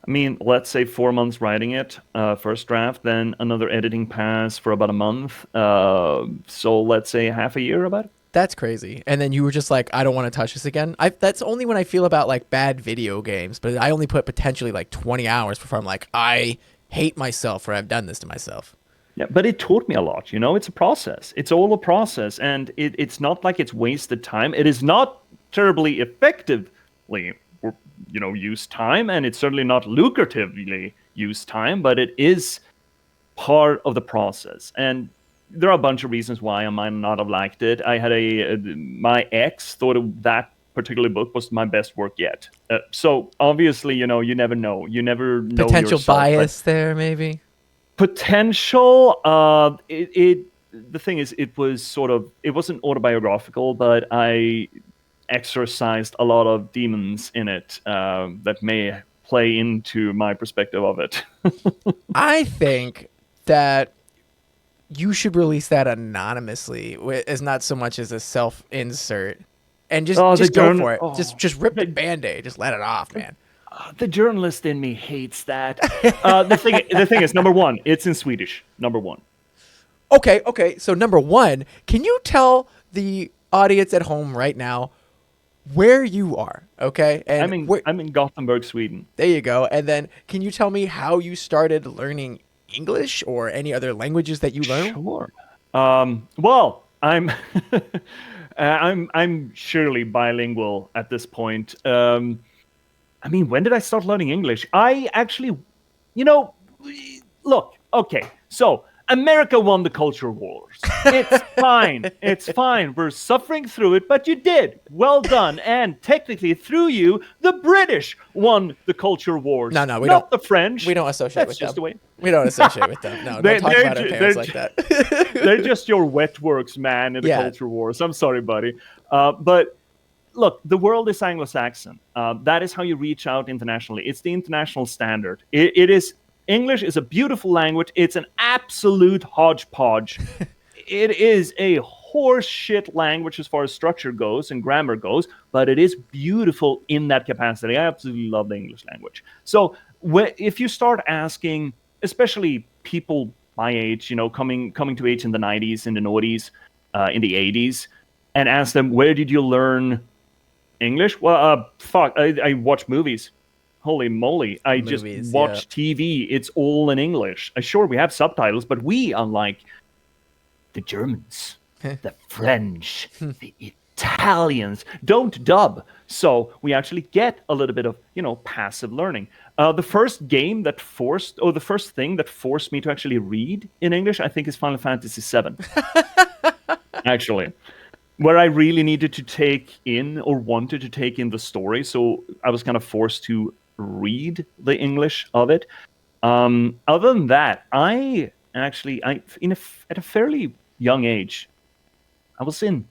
Speaker 2: mean, let's say 4 months writing it, first draft, then another editing pass for about a month. So let's say half a year about it.
Speaker 1: That's crazy. And then you were just like, I don't want to touch this again. That's only when I feel about like bad video games, but I only put potentially like 20 hours before I'm like, I hate myself for I've done this to myself.
Speaker 2: Yeah, but it taught me a lot. It's a process. It's all a process, and it's not like it's wasted time. It is not terribly effectively, used time, and it's certainly not lucratively used time. But it is part of the process, and there are a bunch of reasons why I might not have liked it. I had my ex thought that particular book was my best work yet. So obviously, you never know. You never know
Speaker 1: Potential
Speaker 2: yourself,
Speaker 1: bias there, maybe.
Speaker 2: potential. The thing is, it wasn't autobiographical, but I exorcised a lot of demons in it that may play into my perspective of it.
Speaker 1: I think that you should release that anonymously, as not so much as a self insert, and just
Speaker 2: Oh, the
Speaker 1: just go
Speaker 2: journal.
Speaker 1: for it.
Speaker 2: Oh,
Speaker 1: Just rip the band-aid. Just let it off, man.
Speaker 2: the journalist in me hates that. The thing is, number one, it's in Swedish. Number one.
Speaker 1: Okay. So number one, can you tell the audience at home right now where you are? Okay,
Speaker 2: I'm
Speaker 1: and
Speaker 2: in I'm in Gothenburg, Sweden.
Speaker 1: there you go. And then can you tell me how you started learning English or any other languages that you learn?
Speaker 2: Sure. Well, I'm surely bilingual at this point. I mean, when did I start learning English? I actually, you know, look, okay, so America won the culture wars. It's fine. It's fine. We're suffering through it, but you did. Well done. And technically, through you, the British won the culture wars.
Speaker 1: No, we
Speaker 2: not
Speaker 1: don't.
Speaker 2: the French.
Speaker 1: We don't associate
Speaker 2: That's
Speaker 1: with
Speaker 2: just
Speaker 1: them.
Speaker 2: the way.
Speaker 1: We don't associate with them. No,
Speaker 2: They-
Speaker 1: don't talk
Speaker 2: they're
Speaker 1: about our
Speaker 2: ju-
Speaker 1: parents
Speaker 2: they're
Speaker 1: like
Speaker 2: ju-
Speaker 1: that.
Speaker 2: They're just your wet works, man, in the
Speaker 1: Yeah.
Speaker 2: culture wars. I'm sorry, buddy. But look, the world is Anglo-Saxon. That is how you reach out internationally. It's the international standard. It is English is a beautiful language. It's an absolute hodgepodge. It is a horseshit language as far as structure goes and grammar goes, but it is beautiful in that capacity. I absolutely love the English language. So if you start asking, especially people my age, coming to age in the 90s, in the noughties, in the 80s, and ask them, where did you learn English? Well, fuck, I watch movies. Holy moly. I just
Speaker 1: Movies,
Speaker 2: watch TV. It's all in English. Sure, we have subtitles, but we, unlike the Germans, the French, the Italians, don't dub. So we actually get a little bit of, passive learning. The first thing that forced me to actually read in English, I think, is Final Fantasy VII. Actually, where I really needed to take in or wanted to take in the story. So I was kind of forced to read the English of it. Other than that, at a fairly young age, I was in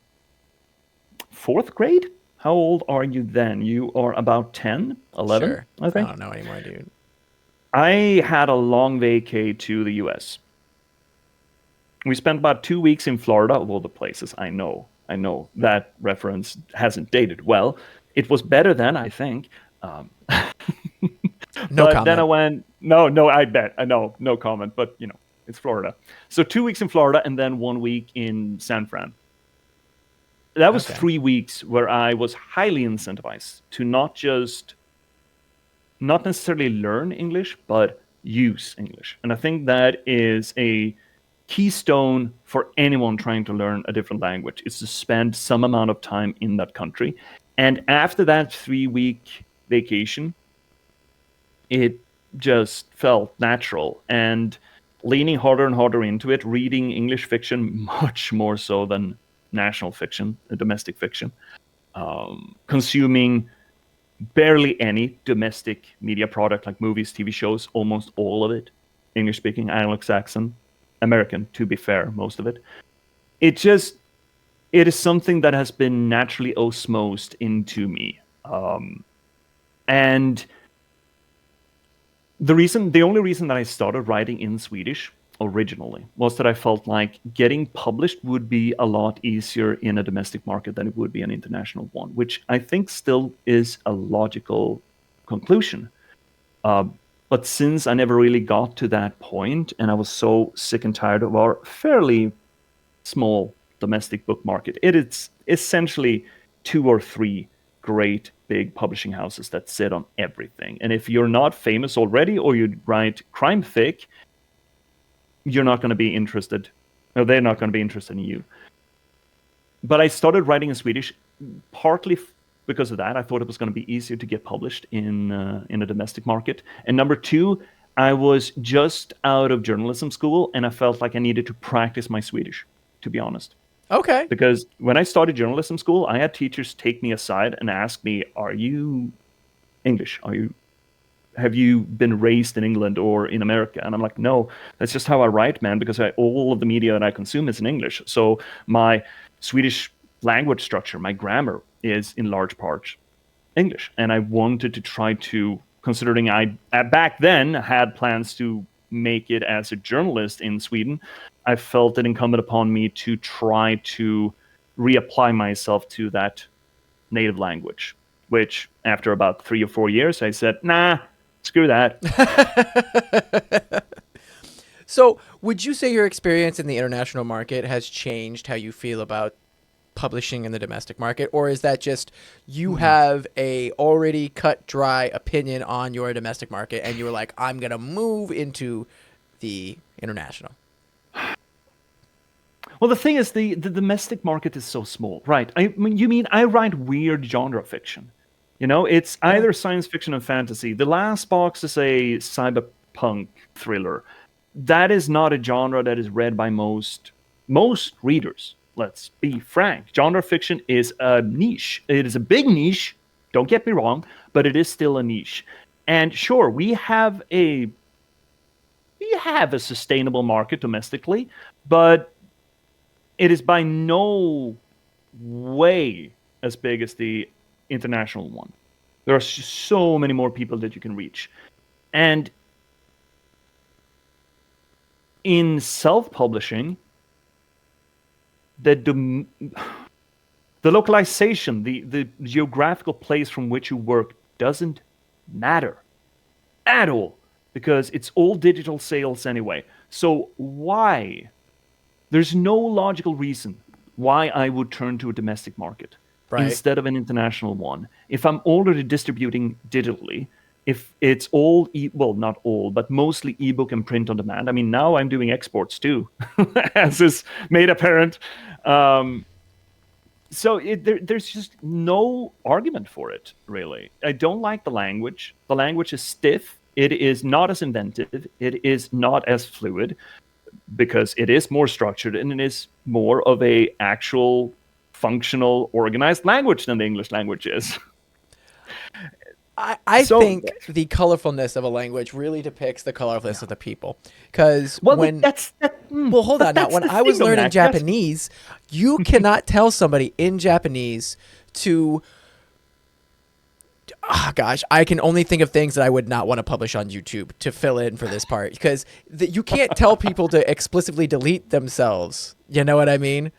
Speaker 2: 4th grade. How old are you then? You are about 10, 11,
Speaker 1: Sure.
Speaker 2: I think.
Speaker 1: I don't know anymore, dude.
Speaker 2: I had a long vacay to the US. We spent about 2 weeks in Florida, of all the places. I know that reference hasn't dated well. It was better then, I think.
Speaker 1: No
Speaker 2: But
Speaker 1: comment.
Speaker 2: then I went, no, I bet. I know, no comment, but it's Florida. So 2 weeks in Florida and then 1 week in San Fran. That was
Speaker 1: Okay.
Speaker 2: 3 weeks where I was highly incentivized to not necessarily learn English, but use English. And I think that is a keystone for anyone trying to learn a different language, is to spend some amount of time in that country. And after that 3-week vacation, it just felt natural. And leaning harder and harder into it, reading English fiction much more so than national fiction, domestic fiction, consuming barely any domestic media product like movies, TV shows, almost all of it English speaking, Anglo-Saxon, American, to be fair, most of it. It is something that has been naturally osmosed into me. And the only reason that I started writing in Swedish originally was that I felt like getting published would be a lot easier in a domestic market than it would be an international one, which I think still is a logical conclusion. But since I never really got to that point, and I was so sick and tired of our fairly small domestic book market, it is essentially 2 or 3 great big publishing houses that sit on everything. And if you're not famous already, or you write crime fic, you're not going to be interested, or they're not going to be interested in you. But I started writing in Swedish partly because of that. I thought it was going to be easier to get published in a domestic market. And number 2, I was just out of journalism school, and I felt like I needed to practice my Swedish, to be honest.
Speaker 1: Okay.
Speaker 2: Because when I started journalism school, I had teachers take me aside and ask me, "Are you English? Have you been raised in England or in America?" And I'm like, "No, that's just how I write, man, because all of the media that I consume is in English. So my Swedish language structure, my grammar is in large part English." And I wanted to try to, considering I back then had plans to make it as a journalist in Sweden, I felt it incumbent upon me to try to reapply myself to that native language, which after about 3 or 4 years, I said, nah, screw that.
Speaker 1: So would you say your experience in the international market has changed how you feel about publishing in the domestic market? Or is that just you have a already cut dry opinion on your domestic market and you were like, I'm going to move into the international?
Speaker 2: Well, the thing is, the domestic market is so small, right? You mean I write weird genre fiction. It's either science fiction and fantasy. The last box is a cyberpunk thriller. That is not a genre that is read by most readers. Let's be frank. Genre fiction is a niche. It is a big niche, don't get me wrong, but it is still a niche. And sure, we have a sustainable market domestically, but it is by no way as big as the international one. There are so many more people that you can reach. And in self-publishing, the localization, the geographical place from which you work doesn't matter at all, because it's all digital sales anyway. So why? There's no logical reason why I would turn to a domestic market instead of an international one. If I'm already distributing digitally, if it's all, not all, but mostly ebook and print on demand. I mean, now I'm doing exports too, as is made apparent. So there's just no argument for it, really. I don't like the language. The language is stiff. It is not as inventive. It is not as fluid, because it is more structured and it is more of a actual functional organized language than the English language is.
Speaker 1: I think the colorfulness of a language really depicts the colorfulness of the people. Because hold on. Now, when I was learning Japanese, you cannot tell somebody in Japanese to... I can only think of things that I would not want to publish on YouTube to fill in for this part, because you can't tell people to explicitly delete themselves. You know what I mean?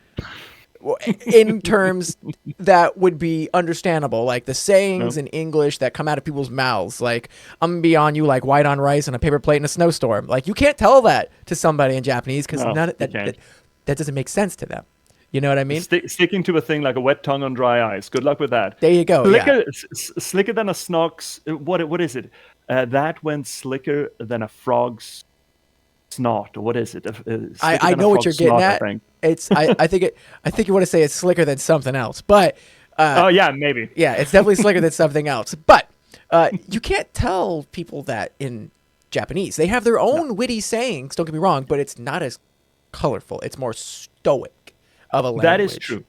Speaker 1: In terms that would be understandable, like the sayings in English that come out of people's mouths, like, I'm going to be on you like white on rice on a paper plate in a snowstorm. Like, you can't tell that to somebody in Japanese, because that doesn't make sense to them. You know what I mean?
Speaker 2: Sticking to a thing like a wet tongue on dry ice. Good luck with that.
Speaker 1: There you go.
Speaker 2: Slicker than a snock's... What is it? That went slicker than a frog's snot. Or what is it?
Speaker 1: I know what you're getting at. I think you want to say it's slicker than something else. But...
Speaker 2: yeah, maybe.
Speaker 1: Yeah, it's definitely slicker than something else. But You can't tell people that in Japanese. They have their own witty sayings, don't get me wrong, but it's not as colorful. It's more stoic of a language.
Speaker 2: That is true.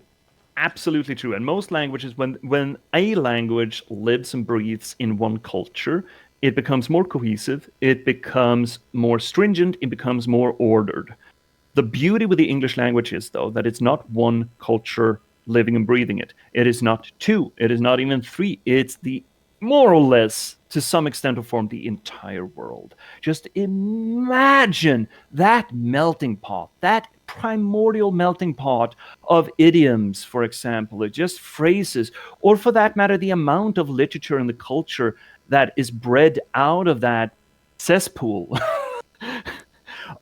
Speaker 2: Absolutely true. And most languages, when a language lives and breathes in one culture, it becomes more cohesive, it becomes more stringent, it becomes more ordered. The beauty with the English language is, though, that it's not one culture living and breathing it. It is not two. It is not even three. It's the more or less, to some extent or form, the entire world. Just imagine that melting pot, that primordial melting pot of idioms, for example, or just phrases, or for that matter, the amount of literature and the culture that is bred out of that cesspool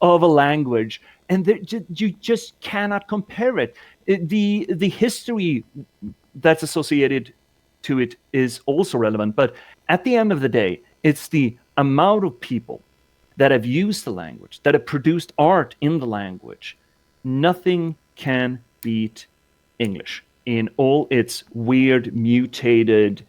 Speaker 2: of a language. And you just cannot compare it. The history that's associated to it is also relevant. But at the end of the day, it's the amount of people that have used the language, that have produced art in the language. Nothing can beat English in all its weird, mutated,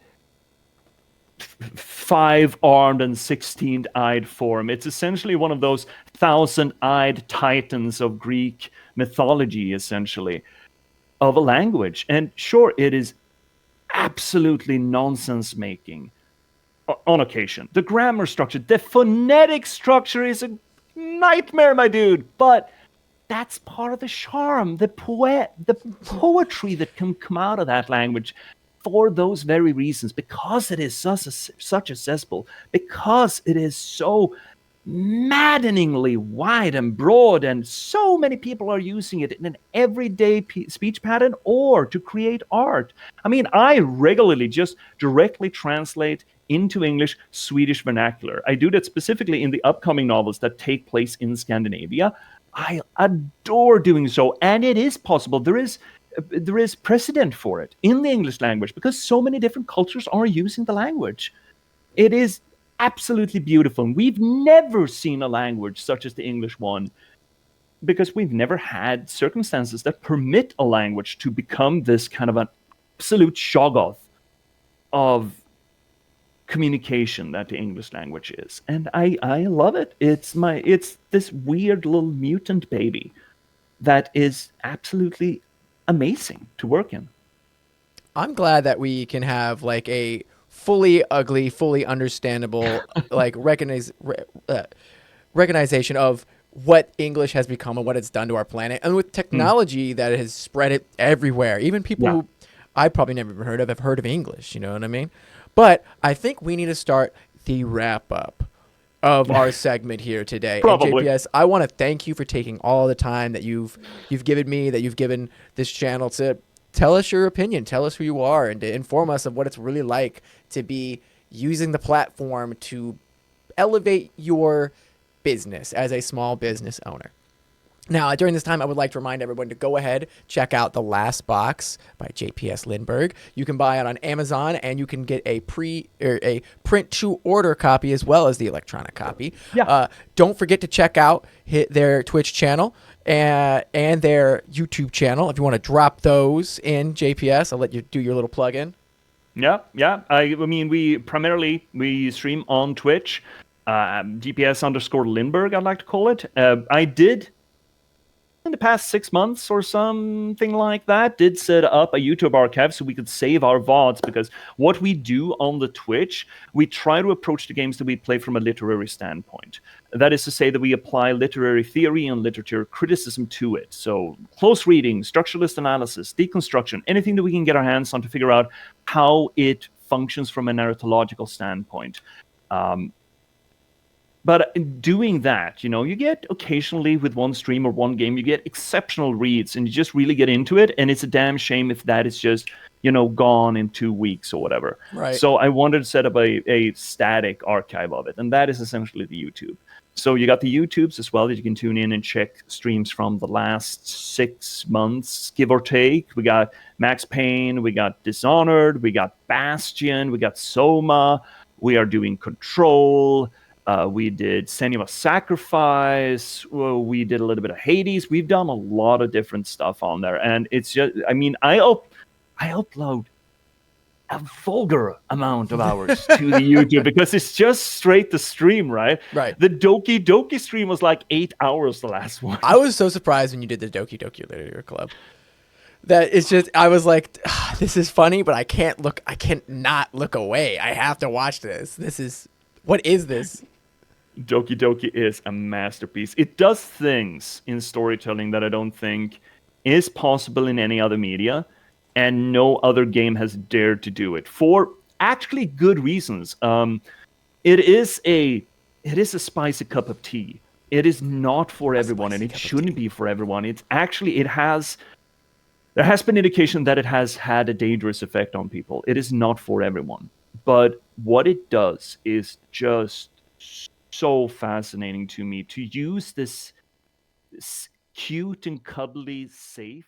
Speaker 2: five-armed and 16-eyed form. It's essentially one of those 1,000-eyed titans of Greek mythology, essentially, of a language. And sure, it is absolutely nonsense-making on occasion. The grammar structure, the phonetic structure is a nightmare, my dude. But that's part of the charm, the poetry that can come out of that language. For those very reasons, because it is such a cesspool, because it is so maddeningly wide and broad, and so many people are using it in an everyday speech pattern or to create art. I mean, I regularly just directly translate into English Swedish vernacular. I do that specifically in the upcoming novels that take place in Scandinavia. I adore doing so, and it is possible. There is precedent for it in the English language because so many different cultures are using the language. It is absolutely beautiful. And we've never seen a language such as the English one because we've never had circumstances that permit a language to become this kind of an absolute shoggoth of communication that the English language is. And I love it. It's this weird little mutant baby that is absolutely amazing to work in.
Speaker 1: I'm glad that we can have like a fully ugly, fully understandable like recognition of what English has become and what it's done to our planet. And with technology that has spread it everywhere, even people who I probably never heard of have heard of English, you know what I mean? But I think we need to start the wrap up of our segment here today.
Speaker 2: Probably.
Speaker 1: And JPS, I want to thank you for taking all the time that you've given me, that you've given this channel to tell us your opinion, tell us who you are, and to inform us of what it's really like to be using the platform to elevate your business as a small business owner. Now, during this time, I would like to remind everyone to go ahead, check out The Last Box by JPS Lindberg. You can buy it on Amazon, and you can get a print-to-order copy as well as the electronic copy.
Speaker 2: Yeah.
Speaker 1: Don't forget to check out their Twitch channel and their YouTube channel. If you want to drop those in, JPS, I'll let you do your little plug-in.
Speaker 2: Yeah. I mean, we stream on Twitch, GPS_Lindberg, I'd like to call it. I did, in the past 6 months or something like that, did set up a YouTube archive so we could save our VODs, because what we do on the Twitch, we try to approach the games that we play from a literary standpoint. That is to say that we apply literary theory and literature criticism to it. So close reading, structuralist analysis, deconstruction, anything that we can get our hands on to figure out how it functions from a narratological standpoint. But in doing that, you get occasionally with one stream or one game, you get exceptional reads and you just really get into it. And it's a damn shame if that is just, gone in 2 weeks or whatever.
Speaker 1: Right.
Speaker 2: So I wanted to set up a static archive of it. And that is essentially the YouTube. So you got the YouTubes as well that you can tune in and check streams from the last 6 months, give or take. We got Max Payne, we got Dishonored, we got Bastion, we got Soma, we are doing Control. We did Senua's Sacrifice. We did a little bit of Hades. We've done a lot of different stuff on there. And it's just, I upload a vulgar amount of hours to the YouTube because it's just straight to stream, right?
Speaker 1: Right.
Speaker 2: The Doki Doki stream was like 8 hours, the last one.
Speaker 1: I was so surprised when you did the Doki Doki Literature Club. That it's just, I was like, this is funny, but I can't not look away. I have to watch this. What is this?
Speaker 2: Doki Doki is a masterpiece. It does things in storytelling that I don't think is possible in any other media, and no other game has dared to do it for actually good reasons. It is a spicy cup of tea. It is not for everyone, and it shouldn't be for everyone. It's actually there has been indication that it has had a dangerous effect on people. It is not for everyone, but what it does is just so fascinating to me, to use this cute and cuddly, safe